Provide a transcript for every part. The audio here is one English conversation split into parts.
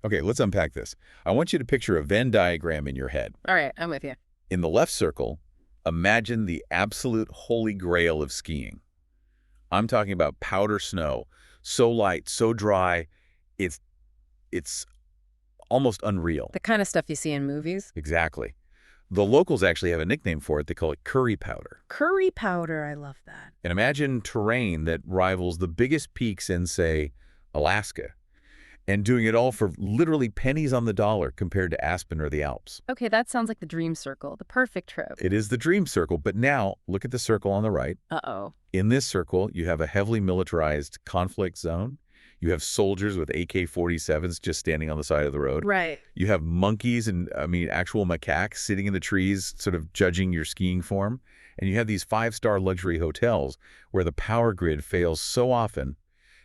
Okay, let's unpack this. I want you to picture a Venn diagram in your head. All right, I'm with you. In the left circle, imagine the absolute holy grail of skiing. I'm talking about powder snow, so light, so dry, it's it's almost unreal. The kind of stuff you see in movies. Exactly. The locals actually have a nickname for it. They call it curry powder. Curry powder, I love that. And imagine terrain that rivals the biggest peaks in, say, Alaska, and doing it all for literally pennies on the dollar compared to Aspen or the Alps. Okay, that sounds like the dream circle, the perfect trip. It is the dream circle, but now look at the circle on the right. Uh-oh. In this circle, you have a heavily militarized conflict zone. You have soldiers with AK-47s just standing on the side of the road. Right. You have monkeys and, actual macaques sitting in the trees, sort of judging your skiing form. And you have these five-star luxury hotels where the power grid fails so often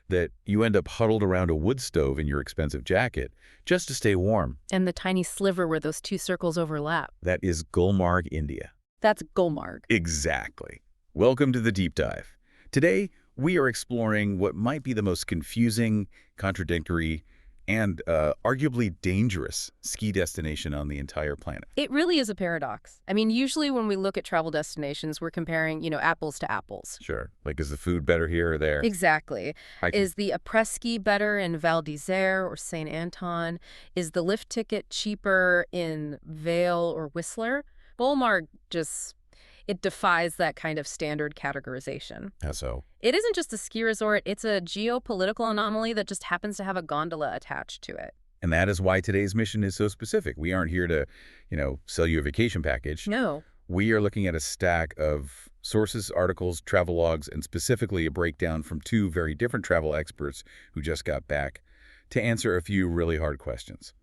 that you end up huddled around a wood stove in your expensive jacket just to stay warm. And the tiny sliver where those two circles overlap. That is Gulmarg, India. That's Gulmarg. Exactly. Welcome to the Deep Dive. Today, we are exploring what might be the most confusing, contradictory, and arguably dangerous ski destination on the entire planet. It really is a paradox. I mean, usually when we look at travel destinations, we're comparing, apples to apples. Sure. Like, is the food better here or there? Exactly. Hiking. Is the après-ski better in Val d'Isère or St. Anton? Is the lift ticket cheaper in Vail or Whistler? Gulmarg it defies that kind of standard categorization. How so? It isn't just a ski resort, it's a geopolitical anomaly that just happens to have a gondola attached to it. And that is why today's mission is so specific. We aren't here to, sell you a vacation package. No. We are looking at a stack of sources, articles, travelogues, and specifically a breakdown from two very different travel experts who just got back to answer a few really hard questions.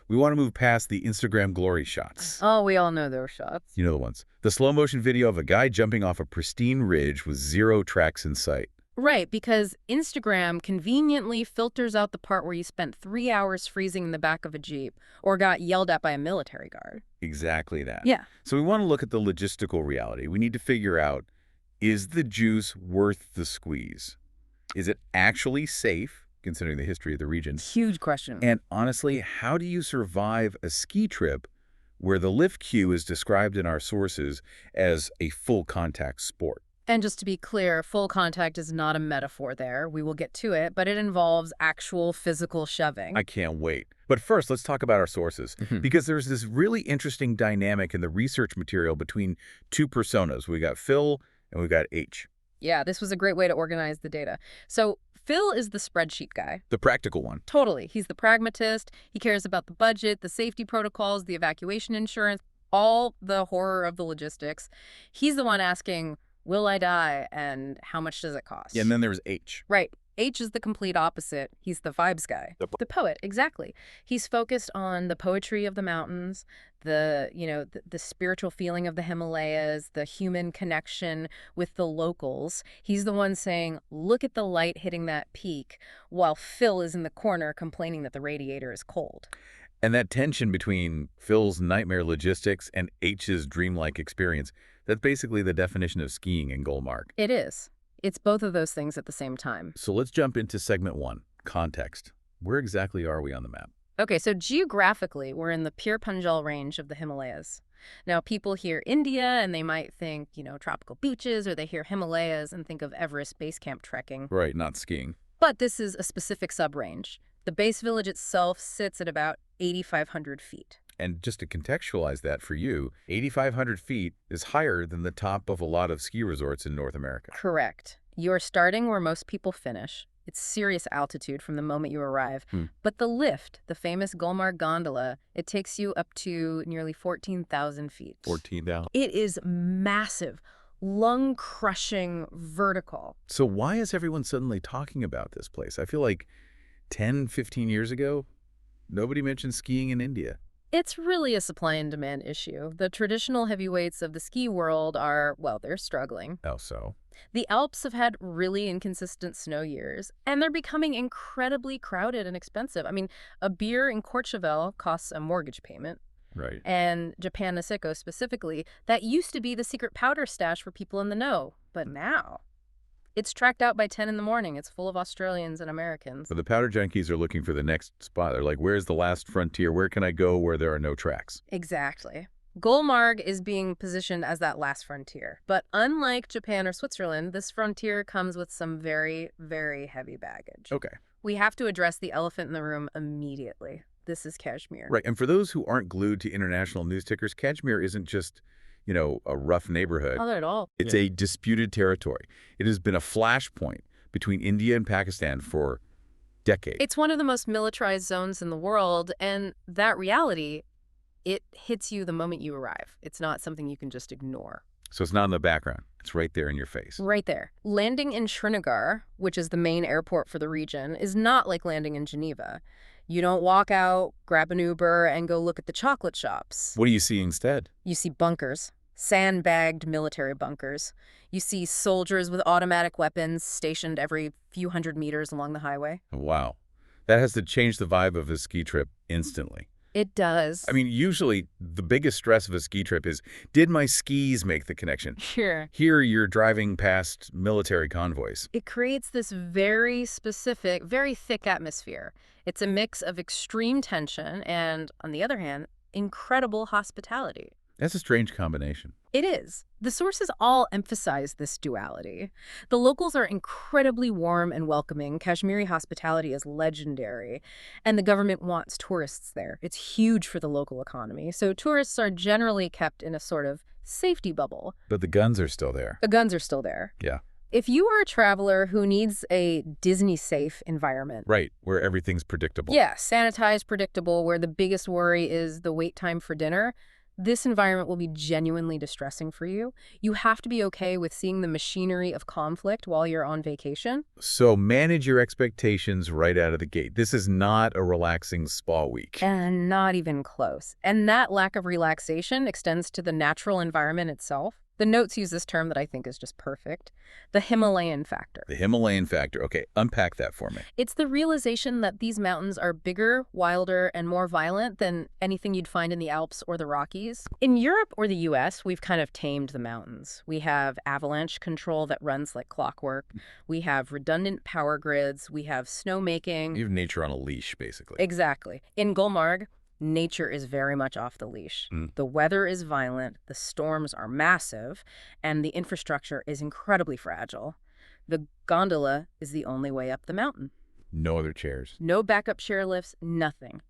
We want to move past the Instagram glory shots. Oh, we all know those shots. You know the ones. The slow motion video of a guy jumping off a pristine ridge with 0 tracks in sight. Right, because Instagram conveniently filters out the part where you spent 3 hours freezing in the back of a Jeep or got yelled at by a military guard. Exactly that. Yeah. So we want to look at the logistical reality. We need to figure out, is the juice worth the squeeze? Is it actually safe, considering the history of the region? Huge question. And honestly, how do you survive a ski trip where the lift queue is described in our sources as a full contact sport? And just to be clear, full contact is not a metaphor there. We will get to it, but it involves actual physical shoving. I can't wait. But first, let's talk about our sources, because there's this really interesting dynamic in the research material between two personas. We got Phil and we got H. Yeah, this was a great way to organize the data. So Phil is the spreadsheet guy. The practical one. Totally. He's the pragmatist. He cares about the budget, the safety protocols, the evacuation insurance, all the horror of the logistics. He's the one asking, will I die and how much does it cost? Yeah, and then there's H. Right. H is the complete opposite. He's the vibes guy. The poet, exactly. He's focused on the poetry of the mountains, the spiritual feeling of the Himalayas, the human connection with the locals. He's the one saying, look at the light hitting that peak, while Phil is in the corner complaining that the radiator is cold. And that tension between Phil's nightmare logistics and H's dreamlike experience, that's basically the definition of skiing in Gulmarg. It is. It's both of those things at the same time. So let's jump into segment 1, context. Where exactly are we on the map? Okay, so geographically, we're in the Pir Panjal range of the Himalayas. Now, people hear India and they might think, tropical beaches, or they hear Himalayas and think of Everest base camp trekking. Right, not skiing. But this is a specific sub-range. The base village itself sits at about 8,500 feet. And just to contextualize that for you, 8,500 feet is higher than the top of a lot of ski resorts in North America. Correct. You're starting where most people finish. It's serious altitude from the moment you arrive. But the lift, the famous Gulmarg gondola, it takes you up to nearly 14,000 feet. 14,000. It is massive, lung-crushing, vertical. So why is everyone suddenly talking about this place? I feel like 10, 15 years ago, nobody mentioned skiing in India. It's really a supply and demand issue. The traditional heavyweights of the ski world are, they're struggling. Oh, so? The Alps have had really inconsistent snow years, and they're becoming incredibly crowded and expensive. I mean, a beer in Courchevel costs a mortgage payment. Right. And Japan Niseko specifically, that used to be the secret powder stash for people in the know. But now, It's tracked out by 10 in the morning. It's full of Australians and Americans. But the powder junkies are looking for the next spot. They're like, where's the last frontier? Where can I go where there are no tracks? Exactly. Gulmarg is being positioned as that last frontier. But unlike Japan or Switzerland, this frontier comes with some very, very heavy baggage. Okay. We have to address the elephant in the room immediately. This is Kashmir. Right. And for those who aren't glued to international news tickers, Kashmir isn't just, a rough neighborhood. Not at all. It's a disputed territory. It has been a flashpoint between India and Pakistan for decades. It's one of the most militarized zones in the world, and that reality, it hits you the moment you arrive. It's not something you can just ignore. So it's not in the background. It's right there in your face. Right there. Landing in Srinagar, which is the main airport for the region, is not like landing in Geneva. You don't walk out, grab an Uber, and go look at the chocolate shops. What do you see instead? You see bunkers, sandbagged military bunkers. You see soldiers with automatic weapons stationed every few hundred meters along the highway. Wow. That has to change the vibe of a ski trip instantly. It does. I mean, usually the biggest stress of a ski trip is, did my skis make the connection? Sure. Here you're driving past military convoys. It creates this very specific, very thick atmosphere. It's a mix of extreme tension and, on the other hand, incredible hospitality. That's a strange combination. It is. The sources all emphasize this duality. The locals are incredibly warm and welcoming. Kashmiri hospitality is legendary, and the government wants tourists there. It's huge for the local economy. So tourists are generally kept in a sort of safety bubble. But the guns are still there. The guns are still there. Yeah. If you are a traveler who needs a Disney-safe environment. Right, where everything's predictable. Yeah, sanitized, predictable, where the biggest worry is the wait time for dinner, this environment will be genuinely distressing for you. You have to be okay with seeing the machinery of conflict while you're on vacation. So manage your expectations right out of the gate. This is not a relaxing spa week. And not even close. And that lack of relaxation extends to the natural environment itself. The notes use this term that I think is just perfect. The Himalayan factor. The Himalayan factor. Okay, unpack that for me. It's the realization that these mountains are bigger, wilder, and more violent than anything you'd find in the Alps or the Rockies. In Europe or the US, we've kind of tamed the mountains. We have avalanche control that runs like clockwork. We have redundant power grids. We have snowmaking. You have nature on a leash, basically. Exactly. In Gulmarg, nature is very much off the leash. The weather is violent, the storms are massive, and the infrastructure is incredibly fragile. The gondola is the only way up the mountain. No other chairs. No backup chairlifts, nothing.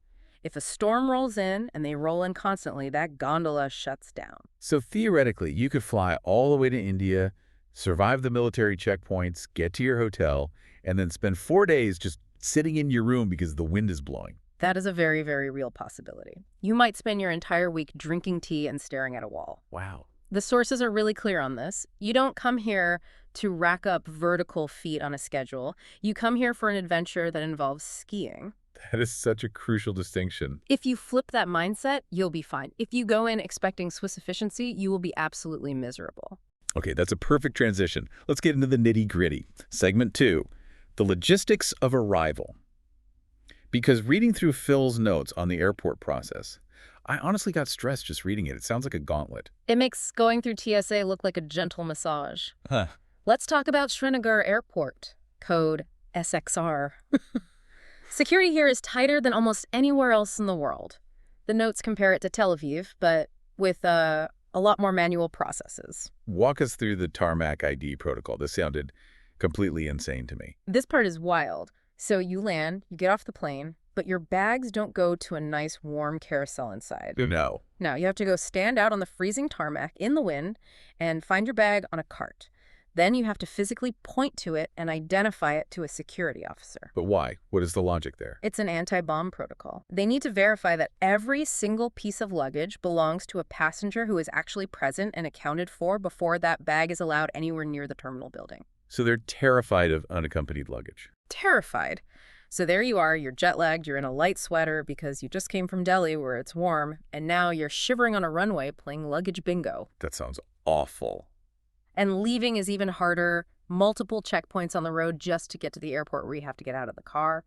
If a storm rolls in, and they roll in constantly, that gondola shuts down. So theoretically, you could fly all the way to India, survive the military checkpoints, get to your hotel, and then spend 4 days just sitting in your room because the wind is blowing. That is a very, very real possibility. You might spend your entire week drinking tea and staring at a wall. Wow. The sources are really clear on this. You don't come here to rack up vertical feet on a schedule. You come here for an adventure that involves skiing. That is such a crucial distinction. If you flip that mindset, you'll be fine. If you go in expecting Swiss efficiency, you will be absolutely miserable. Okay, that's a perfect transition. Let's get into the nitty-gritty. Segment 2, the logistics of arrival. Because reading through Phil's notes on the airport process, I honestly got stressed just reading it. It sounds like a gauntlet. It makes going through TSA look like a gentle massage. Huh. Let's talk about Srinagar Airport, code SXR. Security here is tighter than almost anywhere else in the world. The notes compare it to Tel Aviv, but with a lot more manual processes. Walk us through the tarmac ID protocol. This sounded completely insane to me. This part is wild. So you land, you get off the plane, but your bags don't go to a nice warm carousel inside. No. No, you have to go stand out on the freezing tarmac in the wind and find your bag on a cart. Then you have to physically point to it and identify it to a security officer. But why? What is the logic there? It's an anti-bomb protocol. They need to verify that every single piece of luggage belongs to a passenger who is actually present and accounted for before that bag is allowed anywhere near the terminal building. So they're terrified of unaccompanied luggage. Terrified. So there you are, you're jet-lagged, you're in a light sweater because you just came from Delhi where it's warm, and now you're shivering on a runway playing luggage bingo. That sounds awful. And leaving is even harder. Multiple checkpoints on the road just to get to the airport where you have to get out of the car.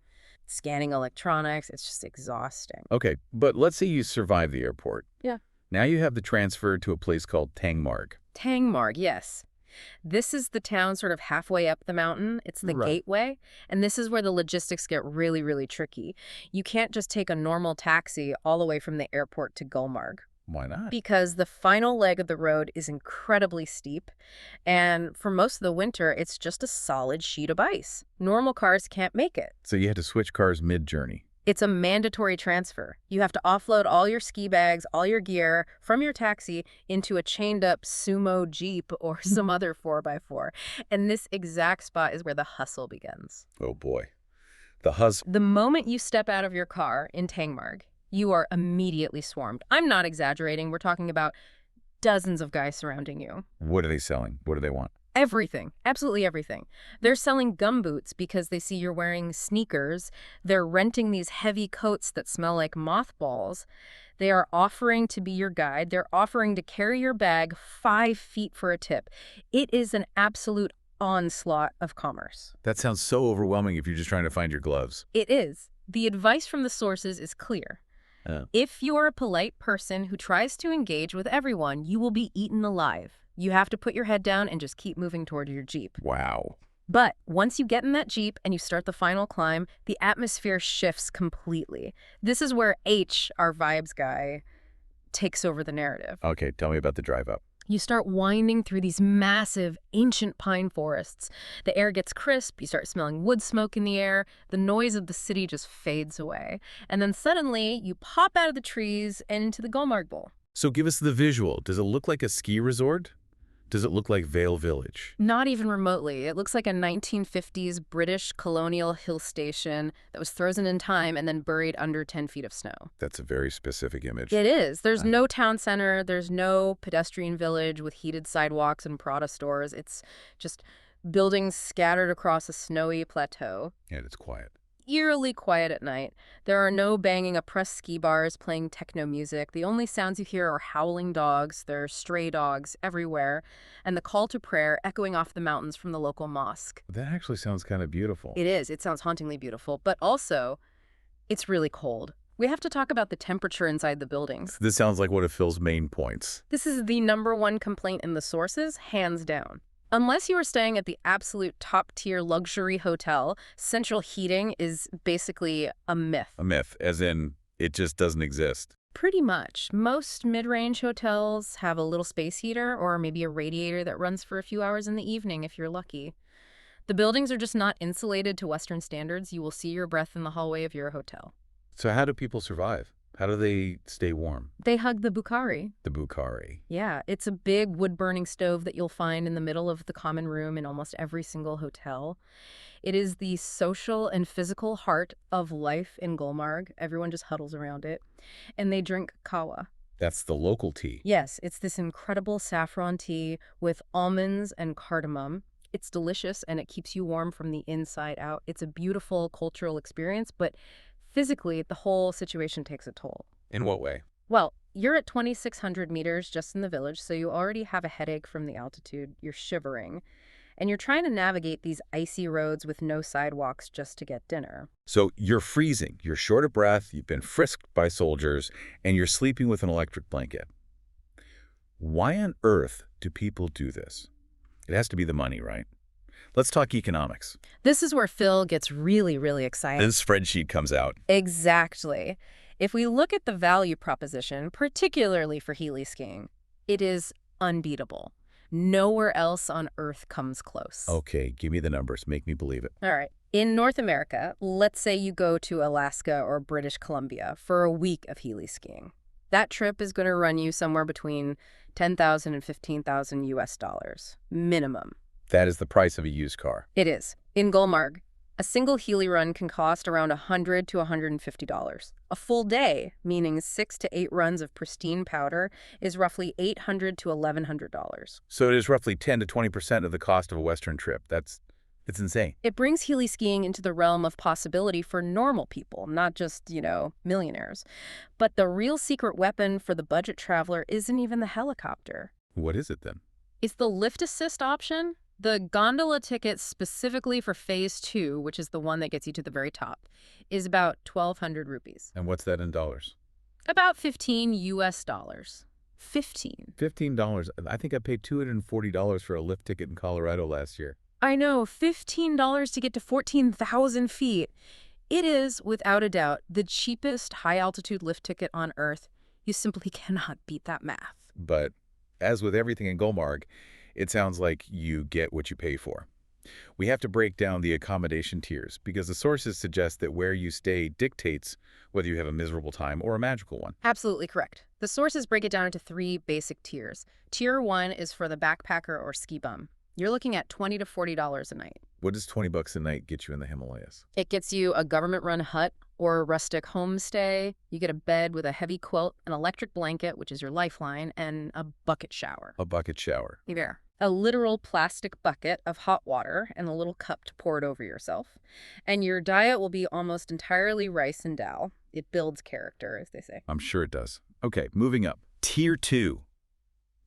Scanning electronics, it's just exhausting. Okay, but let's say you survive the airport. Yeah. Now you have the transfer to a place called Tangmarg. Tangmarg, yes. This is the town sort of halfway up the mountain. It's the Right. gateway. And this is where the logistics get really, really tricky. You can't just take a normal taxi all the way from the airport to Gulmarg Why not? because the final leg of the road is incredibly steep. And for most of the winter, it's just a solid sheet of ice. Normal cars can't make it. So you had to switch cars mid-journey. It's a mandatory transfer. You have to offload all your ski bags, all your gear from your taxi into a chained-up sumo Jeep or some other 4x4. And this exact spot is where the hustle begins. Oh, boy. The hus... The moment you step out of your car in Tangmarg, you are immediately swarmed. I'm not exaggerating. We're talking about dozens of guys surrounding you. What are they selling? What do they want? Everything. Absolutely everything. They're selling gumboots because they see you're wearing sneakers. They're renting these heavy coats that smell like mothballs. They are offering to be your guide. They're offering to carry your bag 5 feet for a tip. It is an absolute onslaught of commerce. That sounds so overwhelming if you're just trying to find your gloves. It is. The advice from the sources is clear. If you're a polite person who tries to engage with everyone, you will be eaten alive. You have to put your head down and just keep moving toward your Jeep. Wow. But once you get in that Jeep and you start the final climb, the atmosphere shifts completely. This is where H, our vibes guy, takes over the narrative. Okay, tell me about the drive up. You start winding through these massive, ancient pine forests. The air gets crisp, you start smelling wood smoke in the air, the noise of the city just fades away. And then suddenly, you pop out of the trees and into the Gulmarg Bowl. So give us the visual. Does it look like a ski resort? Does it look like Vale Village? Not even remotely. It looks like a 1950s British colonial hill station that was frozen in time and then buried under 10 feet of snow. That's a very specific image. It is. There's no town center. There's no pedestrian village with heated sidewalks and Prada stores. It's just buildings scattered across a snowy plateau. And it's quiet. Eerily quiet at night. There are no banging oppressed ski bars playing techno music. The only sounds you hear are howling dogs. There are stray dogs everywhere. And the call to prayer echoing off the mountains from the local mosque. That actually sounds kind of beautiful. It is. It sounds hauntingly beautiful. But also, it's really cold. We have to talk about the temperature inside the buildings. This sounds like one of Phil's main points. This is the #1 complaint in the sources, hands down. Unless you are staying at the absolute top-tier luxury hotel, central heating is basically a myth. A myth, as in it just doesn't exist. Pretty much. Most mid-range hotels have a little space heater or maybe a radiator that runs for a few hours in the evening if you're lucky. The buildings are just not insulated to Western standards. You will see your breath in the hallway of your hotel. So how do people survive? How do they stay warm? They hug the Bukhari. The Bukhari. Yeah, it's a big wood-burning stove that you'll find in the middle of the common room in almost every single hotel. It is the social and physical heart of life in Gulmarg. Everyone just huddles around it. And they drink kawa. That's the local tea. Yes, it's this incredible saffron tea with almonds and cardamom. It's delicious and it keeps you warm from the inside out. It's a beautiful cultural experience, but physically, the whole situation takes a toll. In what way? Well, you're at 2,600 meters just in the village, so you already have a headache from the altitude. You're shivering. And you're trying to navigate these icy roads with no sidewalks just to get dinner. So you're freezing, you're short of breath, you've been frisked by soldiers, and you're sleeping with an electric blanket. Why on earth do people do this? It has to be the money, right? Let's talk economics. This is where Phil gets really, really excited. This spreadsheet comes out. Exactly. If we look at the value proposition, particularly for heli skiing, it is unbeatable. Nowhere else on Earth comes close. Okay, give me the numbers. Make me believe it. All right. In North America, let's say you go to Alaska or British Columbia for a week of heli skiing. That trip is going to run you somewhere between $10,000 and $15,000 US, minimum. That is the price of a used car. It is. In Gulmarg, a single heli run can cost around $100 to $150. A full day, meaning 6 to 8 runs of pristine powder, is roughly $800 to $1,100. So it is roughly 10 to 20% of the cost of a Western trip. It's insane. It brings heli skiing into the realm of possibility for normal people, not just, millionaires. But the real secret weapon for the budget traveler isn't even the helicopter. What is it then? It's the lift assist option. The gondola ticket specifically for Phase 2, which is the one that gets you to the very top, is about 1,200 rupees. And what's that in dollars? About $15 US. 15. $15. I think I paid $240 for a lift ticket in Colorado last year. I know, $15 to get to 14,000 feet. It is, without a doubt, the cheapest high-altitude lift ticket on Earth. You simply cannot beat that math. But as with everything in Gulmarg, it sounds like you get what you pay for. We have to break down the accommodation tiers because the sources suggest that where you stay dictates whether you have a miserable time or a magical one. Absolutely correct. The sources break it down into 3 basic tiers. Tier 1 is for the backpacker or ski bum. You're looking at $20 to $40 a night. What does $20 a night get you in the Himalayas? It gets you a government-run hut or a rustic homestay. You get a bed with a heavy quilt, an electric blanket, which is your lifeline, and a bucket shower. A bucket shower. There. A literal plastic bucket of hot water and a little cup to pour it over yourself. And your diet will be almost entirely rice and dal. It builds character, as they say. I'm sure it does. Okay, moving up. Tier 2,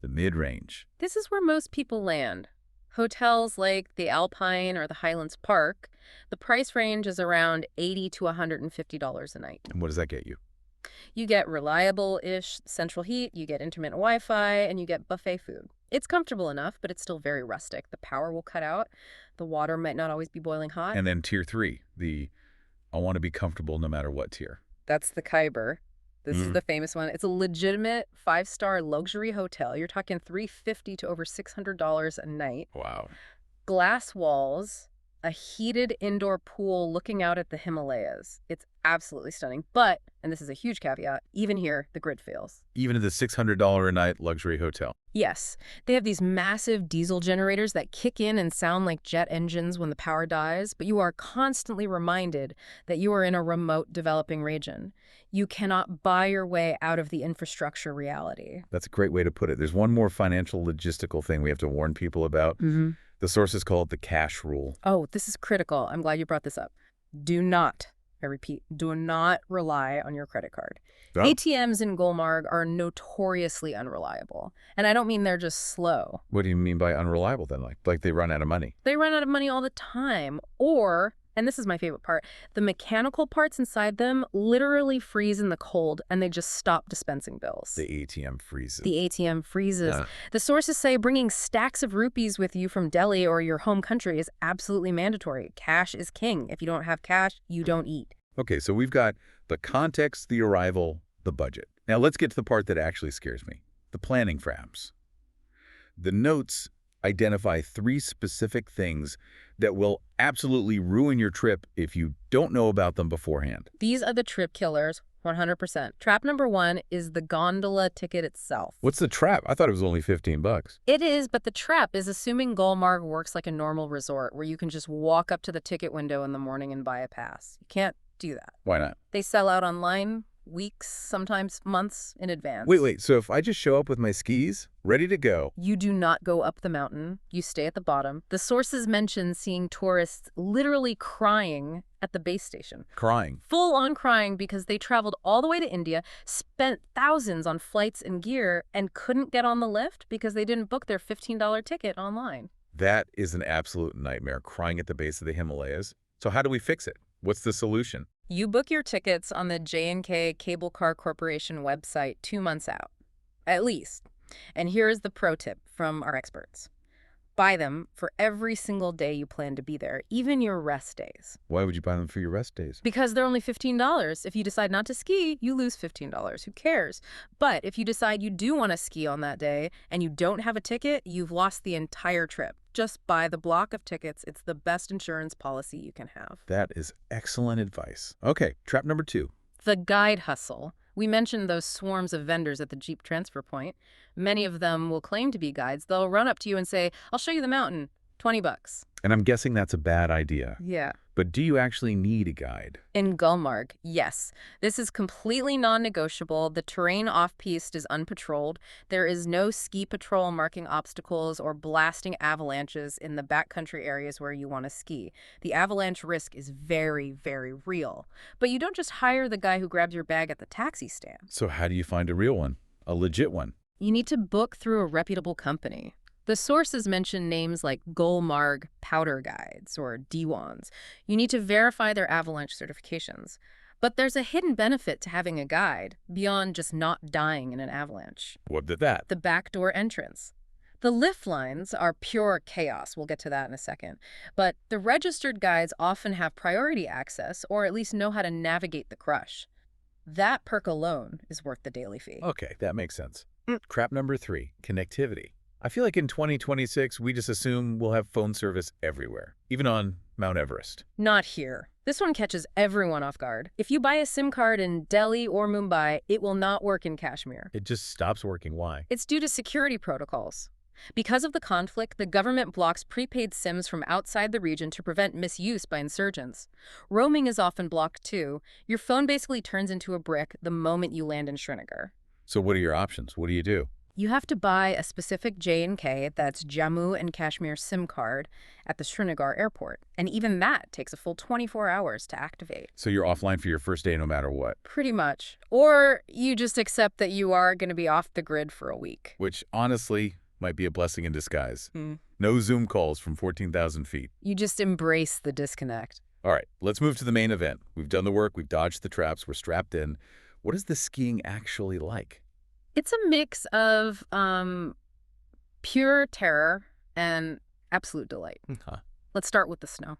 the mid-range. This is where most people land. Hotels like the Alpine or the Highlands Park, the price range is around $80 to $150 a night. And what does that get you? You get reliable-ish central heat, you get intermittent Wi-Fi, and you get buffet food. It's comfortable enough, but it's still very rustic. The power will cut out. The water might not always be boiling hot. And then Tier 3, the I want to be comfortable no matter what tier. That's the Khyber. This is the famous one. It's a legitimate 5-star luxury hotel. You're talking $350 to over $600 a night. Wow. Glass walls, a heated indoor pool looking out at the Himalayas. It's absolutely stunning. But, and this is a huge caveat, even here, the grid fails. Even at the $600 a night luxury hotel. Yes. They have these massive diesel generators that kick in and sound like jet engines when the power dies, but you are constantly reminded that you are in a remote developing region. You cannot buy your way out of the infrastructure reality. That's a great way to put it. There's one more financial logistical thing we have to warn people about. The sources call it the cash rule. Oh, this is critical. I'm glad you brought this up. Do not, I repeat, do not rely on your credit card. Oh. ATMs in Gulmarg are notoriously unreliable. And I don't mean they're just slow. What do you mean by unreliable then? Like they run out of money? They run out of money all the time. Or, and this is my favorite part, the mechanical parts inside them literally freeze in the cold and they just stop dispensing bills. The ATM freezes. The ATM freezes. The sources say bringing stacks of rupees with you from Delhi or your home country is absolutely mandatory. Cash is king. If you don't have cash, you don't eat. Okay, so we've got the context, the arrival, the budget. Now let's get to the part that actually scares me, the planning frames. The notes identify 3 specific things that will absolutely ruin your trip if you don't know about them beforehand. These are the trip killers, 100%. Trap number 1 is the gondola ticket itself. What's the trap? I thought it was only $15. It is, but the trap is assuming Gulmarg works like a normal resort where you can just walk up to the ticket window in the morning and buy a pass. You can't do that. Why not? They sell out online weeks, sometimes months in advance. Wait, so if I just show up with my skis, ready to go. You do not go up the mountain. You stay at the bottom. The sources mention seeing tourists literally crying at the base station. Crying. Full on crying because they traveled all the way to India, spent thousands on flights and gear, and couldn't get on the lift because they didn't book their $15 ticket online. That is an absolute nightmare, crying at the base of the Himalayas. So how do we fix it? What's the solution? You book your tickets on the J&K Cable Car Corporation website 2 months out, at least. And here is the pro tip from our experts. Buy them for every single day you plan to be there, even your rest days. Why would you buy them for your rest days? Because they're only $15. If you decide not to ski, you lose $15. Who cares? But if you decide you do want to ski on that day and you don't have a ticket, you've lost the entire trip. Just buy the block of tickets. It's the best insurance policy you can have. That is excellent advice. Okay, trap number 2. The guide hustle. We mentioned those swarms of vendors at the Jeep transfer point. Many of them will claim to be guides. They'll run up to you and say, I'll show you the mountain, $20. And I'm guessing that's a bad idea. Yeah. But do you actually need a guide? In Gulmarg, yes. This is completely non-negotiable. The terrain off-piste is unpatrolled. There is no ski patrol marking obstacles or blasting avalanches in the backcountry areas where you want to ski. The avalanche risk is very, very real. But you don't just hire the guy who grabs your bag at the taxi stand. So how do you find a real one? A legit one? You need to book through a reputable company. The sources mention names like Gulmarg Powder Guides or Diwans. You need to verify their avalanche certifications. But there's a hidden benefit to having a guide, beyond just not dying in an avalanche. What did that? The backdoor entrance. The lift lines are pure chaos. We'll get to that in a second. But the registered guides often have priority access, or at least know how to navigate the crush. That perk alone is worth the daily fee. Okay, that makes sense. Crap number 3, connectivity. I feel like in 2026, we just assume we'll have phone service everywhere, even on Mount Everest. Not here. This one catches everyone off guard. If you buy a SIM card in Delhi or Mumbai, it will not work in Kashmir. It just stops working. Why? It's due to security protocols. Because of the conflict, the government blocks prepaid SIMs from outside the region to prevent misuse by insurgents. Roaming is often blocked too. Your phone basically turns into a brick the moment you land in Srinagar. So what are your options? What do you do? You have to buy a specific J&K, that's Jammu and Kashmir SIM card, at the Srinagar airport. And even that takes a full 24 hours to activate. So you're offline for your first day no matter what. Pretty much. Or you just accept that you are going to be off the grid for a week. Which, honestly, might be a blessing in disguise. No Zoom calls from 14,000 feet. You just embrace the disconnect. All right, let's move to the main event. We've done the work, we've dodged the traps, we're strapped in. What is the skiing actually like? It's a mix of pure terror and absolute delight. Let's start with the snow.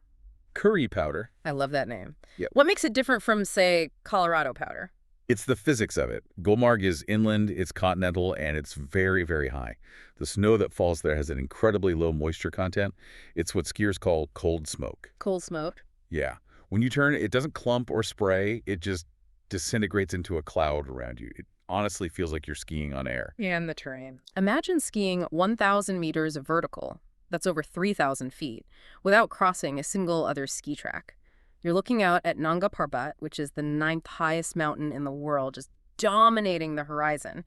Curry powder. I love that name. Yep. What makes it different from, say, Colorado powder? It's the physics of it. Gulmarg is inland, it's continental, and it's very, very high. The snow that falls there has an incredibly low moisture content. It's what skiers call cold smoke. Cold smoke? Yeah. When you turn, it doesn't clump or spray. It just disintegrates into a cloud around you. It honestly feels like you're skiing on air. And the terrain. Imagine skiing 1,000 meters of vertical, that's over 3,000 feet, without crossing a single other ski track. You're looking out at Nanga Parbat, which is the 9th highest mountain in the world, just dominating the horizon.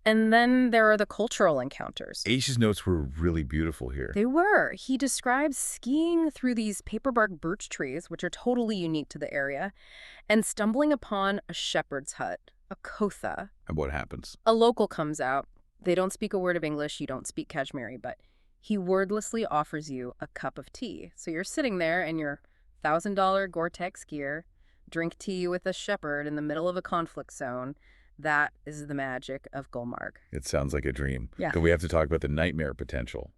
And then there are the cultural encounters. Aish's notes were really beautiful here. They were. He describes skiing through these paperbark birch trees, which are totally unique to the area, and stumbling upon a shepherd's hut, a kotha. And what happens? A local comes out. They don't speak a word of English. You don't speak Kashmiri, but he wordlessly offers you a cup of tea. So you're sitting there in your $1,000 Gore-Tex gear, drink tea with a shepherd in the middle of a conflict zone. That is the magic of Gulmarg. It sounds like a dream. Yeah. But we have to talk about the nightmare potential,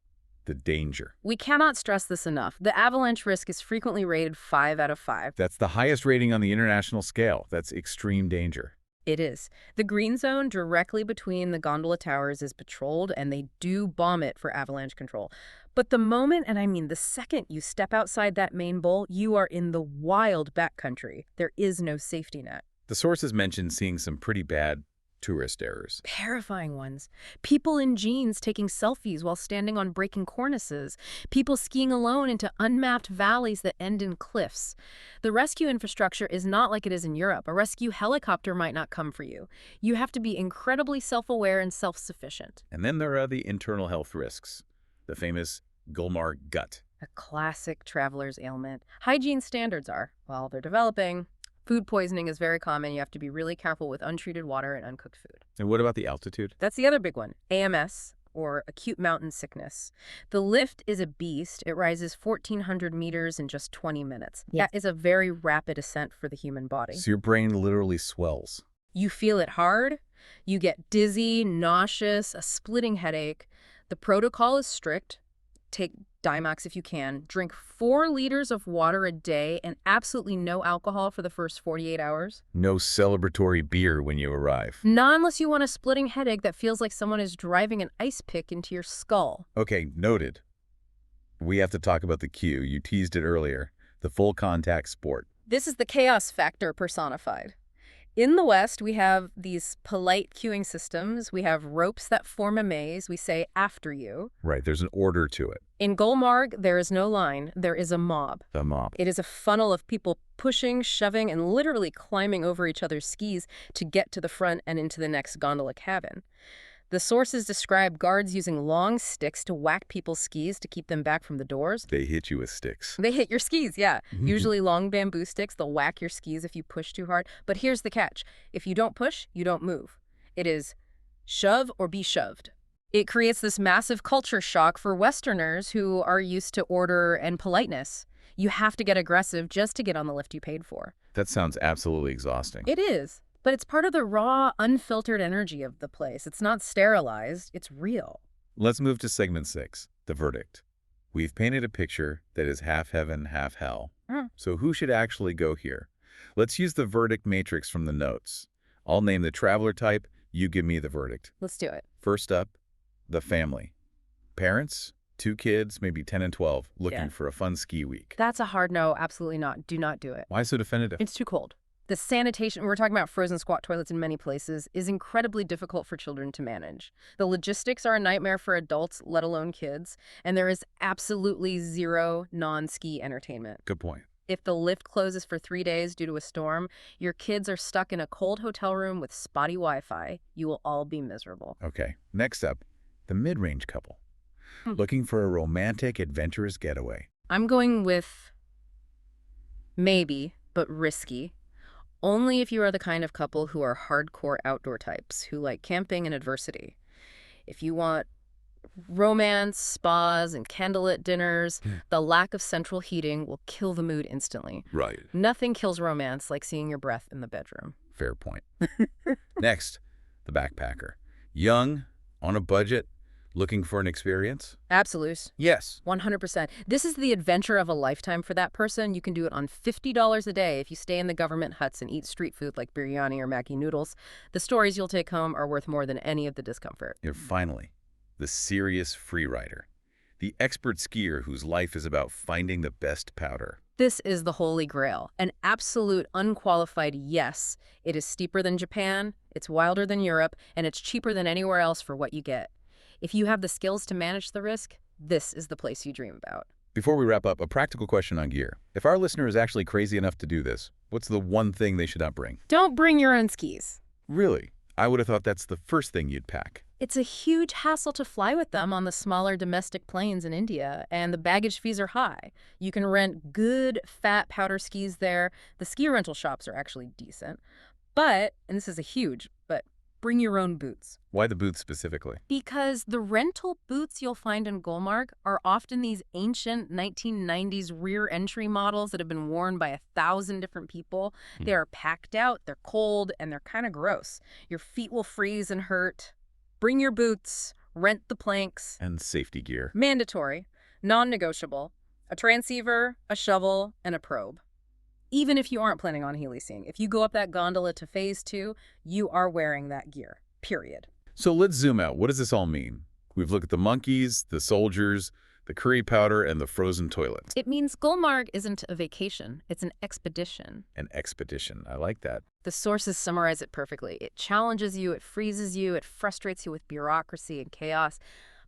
the danger. We cannot stress this enough. The avalanche risk is frequently rated 5 out of 5. That's the highest rating on the international scale. That's extreme danger. It is. The green zone directly between the gondola towers is patrolled, and they do bomb it for avalanche control. But the moment, and I mean the second, you step outside that main bowl, you are in the wild backcountry. There is no safety net. The sources mentioned seeing some pretty bad tourist errors. Terrifying ones. People in jeans taking selfies while standing on breaking cornices. People skiing alone into unmapped valleys that end in cliffs. The rescue infrastructure is not like it is in Europe. A rescue helicopter might not come for you. You have to be incredibly self-aware and self-sufficient. And then there are the internal health risks. The famous Gulmarg gut. A classic traveler's ailment. Hygiene standards are, well, they're developing. Food poisoning is very common. You have to be really careful with untreated water and uncooked food. And what about the altitude? That's the other big one. AMS, or acute mountain sickness. The lift is a beast. It rises 1,400 meters in just 20 minutes. Yes. That is a very rapid ascent for the human body. So your brain literally swells. You feel it hard. You get dizzy, nauseous, a splitting headache. The protocol is strict. Take Dimax if you can. Drink 4 liters of water a day and absolutely no alcohol for the first 48 hours. No celebratory beer when you arrive. Not unless you want a splitting headache that feels like someone is driving an ice pick into your skull. Okay, noted. We have to talk about the queue. You teased it earlier. The full contact sport. This is the chaos factor personified. In the West, we have these polite queuing systems. We have ropes that form a maze. We say, after you. Right, there's an order to it. In Gulmarg, there is no line. There is a mob. The mob. It is a funnel of people pushing, shoving, and literally climbing over each other's skis to get to the front and into the next gondola cabin. The sources describe guards using long sticks to whack people's skis to keep them back from the doors. They hit you with sticks. They hit your skis, yeah. Usually long bamboo sticks. They'll whack your skis if you push too hard. But here's the catch. If you don't push, you don't move. It is shove or be shoved. It creates this massive culture shock for Westerners who are used to order and politeness. You have to get aggressive just to get on the lift you paid for. That sounds absolutely exhausting. It is, but it's part of the raw, unfiltered energy of the place. It's not sterilized, it's real. Let's move to segment 6, the verdict. We've painted a picture that is half heaven, half hell. Mm. So who should actually go here? Let's use the verdict matrix from the notes. I'll name the traveler type, you give me the verdict. Let's do it. First up, the family. Parents, 2 kids, maybe 10 and 12, looking Yeah. for a fun ski week. That's a hard no, absolutely not. Do not do it. Why so definitive? It's too cold. The sanitation, we're talking about frozen squat toilets in many places, is incredibly difficult for children to manage. The logistics are a nightmare for adults, let alone kids, and there is absolutely zero non-ski entertainment. Good point. If the lift closes for 3 days due to a storm, your kids are stuck in a cold hotel room with spotty Wi-Fi. You will all be miserable. Okay, next up, the mid-range couple. Hmm. Looking for a romantic, adventurous getaway. I'm going with maybe, but risky. Only if you are the kind of couple who are hardcore outdoor types, who like camping and adversity. If you want romance, spas, and candlelit dinners, the lack of central heating will kill the mood instantly. Right. Nothing kills romance like seeing your breath in the bedroom. Fair point. Next, the backpacker. Young, on a budget, looking for an experience? Absolute. Yes. 100%. This is the adventure of a lifetime for that person. You can do it on $50 a day if you stay in the government huts and eat street food like biryani or Maggi noodles. The stories you'll take home are worth more than any of the discomfort. And finally, the serious freerider. The expert skier whose life is about finding the best powder. This is the holy grail. An absolute unqualified yes. It is steeper than Japan, it's wilder than Europe, and it's cheaper than anywhere else for what you get. If you have the skills to manage the risk, this is the place you dream about. Before we wrap up, a practical question on gear. If our listener is actually crazy enough to do this, what's the one thing they should not bring? Don't bring your own skis. Really? I would have thought that's the first thing you'd pack. It's a huge hassle to fly with them on the smaller domestic planes in India, and the baggage fees are high. You can rent good, fat powder skis there. The ski rental shops are actually decent. But, and this is a huge, but bring your own boots. Why the boots specifically? Because the rental boots you'll find in Gulmarg are often these ancient 1990s rear entry models that have been worn by 1,000 different people. They are packed out, they're cold, and they're kind of gross. Your feet will freeze and hurt. Bring your boots, rent the planks. And safety gear. Mandatory, non-negotiable, a transceiver, a shovel, and a probe. Even if you aren't planning on heli-skiing, if you go up that gondola to phase 2, you are wearing that gear, period. So let's zoom out. What does this all mean? We've looked at the monkeys, the soldiers, the curry powder, and the frozen toilets. It means Gulmarg isn't a vacation, it's an expedition. An expedition. I like that. The sources summarize it perfectly. It challenges you, it freezes you, it frustrates you with bureaucracy and chaos.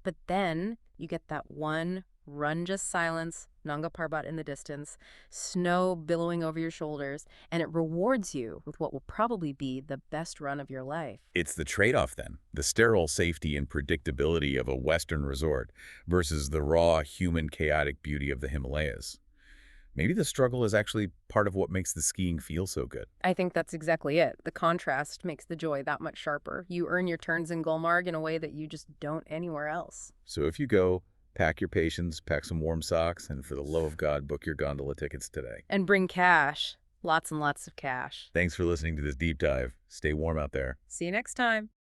But then you get that one Ranj's silence, Nanga Parbat in the distance, snow billowing over your shoulders, and it rewards you with what will probably be the best run of your life. It's the trade-off then, the sterile safety and predictability of a Western resort versus the raw, human, chaotic beauty of the Himalayas. Maybe the struggle is actually part of what makes the skiing feel so good. I think that's exactly it. The contrast makes the joy that much sharper. You earn your turns in Gulmarg in a way that you just don't anywhere else. So if you go, pack your patience, pack some warm socks, and for the love of God, book your gondola tickets today. And bring cash. Lots and lots of cash. Thanks for listening to this deep dive. Stay warm out there. See you next time.